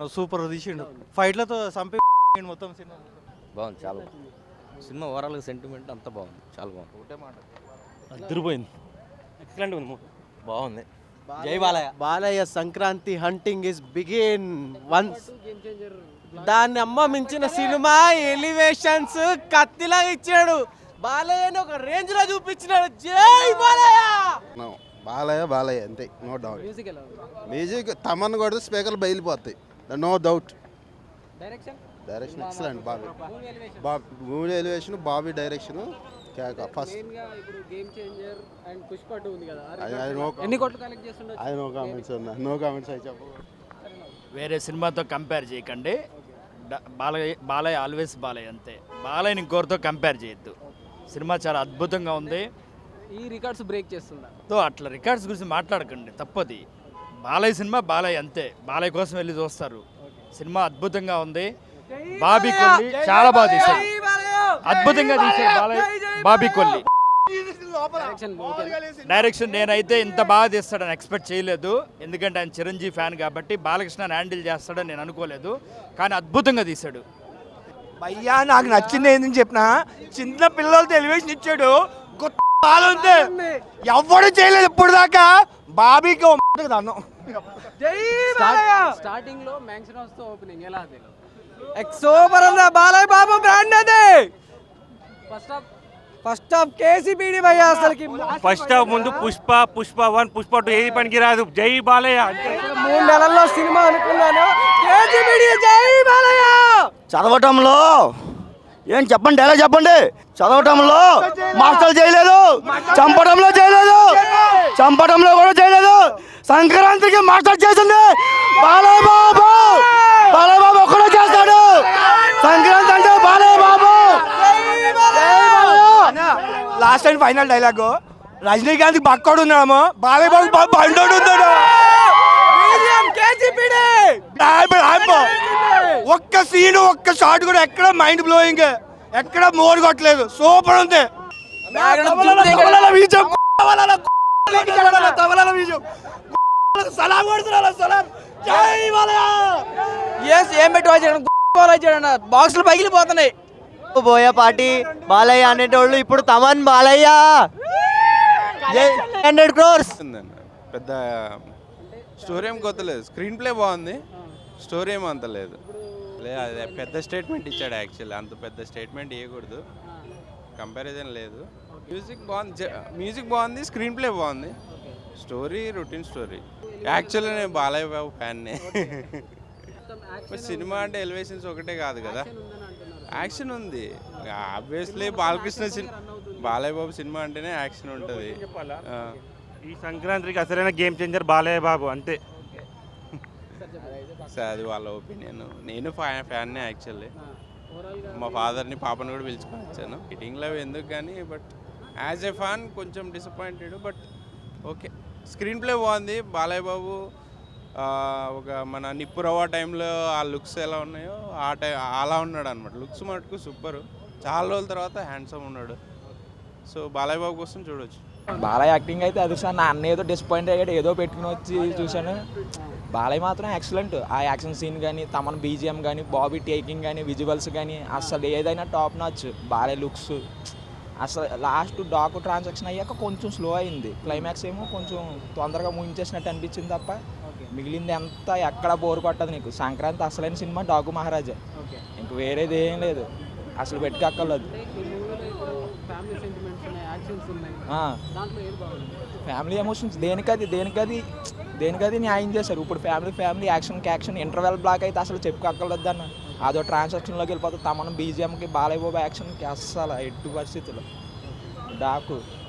Super తీసిండు ఫైట్లతో చంపి మొత్తం సినిమా బాగుంది, చాలా బాగుంది. సినిమా ఓవరాల్గా సెంటిమెంట్ అంతా బాగుంది, చాలా బాగుంది. ఒకటే మాట అదిరిపోయింది, ఎక్సలెంట్ ఉంది మూవీ, బాగుంది. జై Balayya. Balayya Sankranti hunting is begin once. దాన్ని అమ్మ మించిన సినిమా ఎలివేషన్స్ కత్తిలా ఇచ్చాడు. బాలయ్యని ఒక రేంజ్ లో చూపించినాడు. జై బాలయ్య. బాలయ్య అంతే, నో డౌట్. మ్యూజిక్ తమన్ కొడితే స్పీకర్లు బయలుపోతాయి, no doubt. Direction excellent. Movie elevation, Bobby direction first. No comments అయితే చెప్పు. వేరే సినిమాతో కంపేర్ చేయకండి. బాలయ్య ఆల్వేస్ బాలయ్య అంతే. బాలయ్యని ఇంకోరితో కంపేర్ చేయొద్దు. సినిమా చాలా అద్భుతంగా ఉంది. ఈ రికార్డ్స్ బ్రేక్ చేస్తుందా? అట్లా రికార్డ్స్ గురించి మాట్లాడకండి, తప్పది. బాలయ్య సినిమా బాలయ్య అంతే. బాలయ్య కోసం వెళ్ళి చూస్తారు. సినిమా అద్భుతంగా ఉంది. బాబీ కొల్లి చాలా బాగా తీశారు, అద్భుతంగా తీశారు బాబీ కొల్లి. డైరెక్షన్ నేనైతే ఇంత బాగా తీస్తాడని ఎక్స్పెక్ట్ చేయలేదు. ఎందుకంటే ఆయన చిరంజీవి ఫ్యాన్ కాబట్టి బాలకృష్ణ హ్యాండిల్ చేస్తాడని నేను అనుకోలేదు. కానీ అద్భుతంగా తీశాడు. భయ్యా నాకు నచ్చింది ఏంటని చెప్పిన, చిన్న పిల్లలతో ఎలివేషన్ ఇచ్చాడు. బాగుంది, ఎవడు చేయలేదు ఇప్పుడు దాకా. బాబీకి స్టార్టింగ్ లో మ్యాక్సిమం ఓపెనింగ్ ఎలా అది సూపర్ అన్న. బాలయ్య బాబు బ్రాండ్ అది. ఫస్ట్ హాఫ్ కేసీపీడి భయ్యా. అసలుకి ఫస్ట్ హాఫ్ ముందు పుష్ప 1, పుష్ప 2 ఏది పనికి రాదు. జై బాలయ్య. 3 నెలల్లో సినిమా అనుకున్నాను. కేసీపీడి జై బాలయ్య. చదవటంలో ఏం చెప్పండి, ఎలా చెప్పండి. చదవటంలో మాస్టర్లు చేయలేదు, చంపడంలో చేయలేదు, చంపడంలో కూడా చేయలేదు. సంక్రాంతికి మాస్టర్ చేసింది బాలయ్య బాబు. బాలయ్య బాబు ఒక్కడే చేస్తాడు సంక్రాంతి అంటే. Balayya Babu last and final dialogue. Rajinikanth బక్కోడు ఉన్నాము, బాలయ్య బాబు బండోడు ఉన్నాడు. ఒక్క సీను, ఒక్క షాట్ కూడా ఎక్కడ మైండ్ బ్లోయింగ్, ఎక్కడ మోర్ కొట్టలేదు. సూపర్ ఉంది. ఏం పెట్టి బాక్సులు పగిలిపోతున్నాయి. పోయే పాటి బాలయ్య అనేటోళ్ళు ఇప్పుడు తమన్ బాలయ్య. 100 crores. పెద్ద స్టోరీ ఏం కొత్తలేదు, స్క్రీన్ ప్లే బాగుంది, స్టోరీ ఏమో అంత లేదు. అదే పెద్ద స్టేట్మెంట్ ఇచ్చాడు. యాక్చువల్లీ అంత పెద్ద స్టేట్మెంట్ ఇవ్వకూడదు, కంపారిజన్ లేదు. మ్యూజిక్ బాగుంది, స్క్రీన్ ప్లే బాగుంది, స్టోరీ రొటీన్ స్టోరీ. యాక్చువల్లీ నేను బాలయ్య బాబు ఫ్యాన్నే. సినిమా అంటే ఎలివేషన్స్ ఒకటే కాదు కదా, యాక్షన్ ఉంది. ఆబ్వియస్లీ బాలయ్య బాబు సినిమా అంటేనే యాక్షన్ ఉంటుంది. ఈ సంక్రాంతికి అసలైన గేమ్ చేంజర్ బాలయ్య బాబు అంతే. సార్ అది వాళ్ళ ఒపీనియన్. నేను ఫ్యాన్నే యాక్చువల్లీ. మా ఫాదర్ని పాపని కూడా పిలుచుకొని వచ్చాను. మీటింగ్లో ఎందుకు కానీ, బట్ యాజ్ ఎ ఫ్యాన్ కొంచెం disappointed. But okay, screen play బాగుంది. బాలయ్య బాబు ఒక మన నిప్పురవ్వ టైంలో ఆ లుక్స్ ఎలా ఉన్నాయో అలా ఉన్నాడు అనమాట. లుక్స్ మటుకు సూపర్. చాలా రోజుల తర్వాత హ్యాండ్సమ్ ఉన్నాడు. సో బాలయ్య బాబు కోసం చూడొచ్చు. బాలయ్య యాక్టింగ్ అయితే అది సార్. నా అన్న ఏదో డిసప్పాయింట్ అయ్యాడు, ఏదో పెట్టుకుని వచ్చి చూశాను. బాలయ్య మాత్రం ఎక్సలెంట్. ఆ యాక్షన్ సీన్ కానీ, తమన్ బీజిఎం కానీ, బాబీ టేకింగ్ కానీ, విజువల్స్ కానీ అసలు ఏదైనా టాప్ నాచ్. బాలయ్య లుక్స్ అసలు లాస్ట్ డాకు ట్రాన్సాక్షన్ అయ్యాక కొంచెం స్లో అయింది. క్లైమాక్స్ ఏమో కొంచెం తొందరగా ముగించేసినట్టు అనిపించింది తప్ప మిగిలింది ఎంత ఎక్కడ బోర్ కొట్టదు నీకు. సంక్రాంతి అసలైన సినిమా డాకు మహారాజా, ఇంక వేరేది ఏం లేదు. అసలు పెట్టుకక్కర్లేదు. ఫ్యామిలీ ఎమోషన్స్ దేనికది న్యాయం చేశారు. ఇప్పుడు ఫ్యామిలీ యాక్షన్ ఇంటర్వెల్ బ్లాక్ అయితే అసలు చెప్పుకోక్కర్లేదు అన్న. అదో ట్రాన్సాక్షన్లోకి వెళ్ళిపోతుంది. తమను బీజిఎంకి బాలయ్య బాబు యాక్షన్కి అస్సలు ఎట్టి పరిస్థితుల్లో డాకు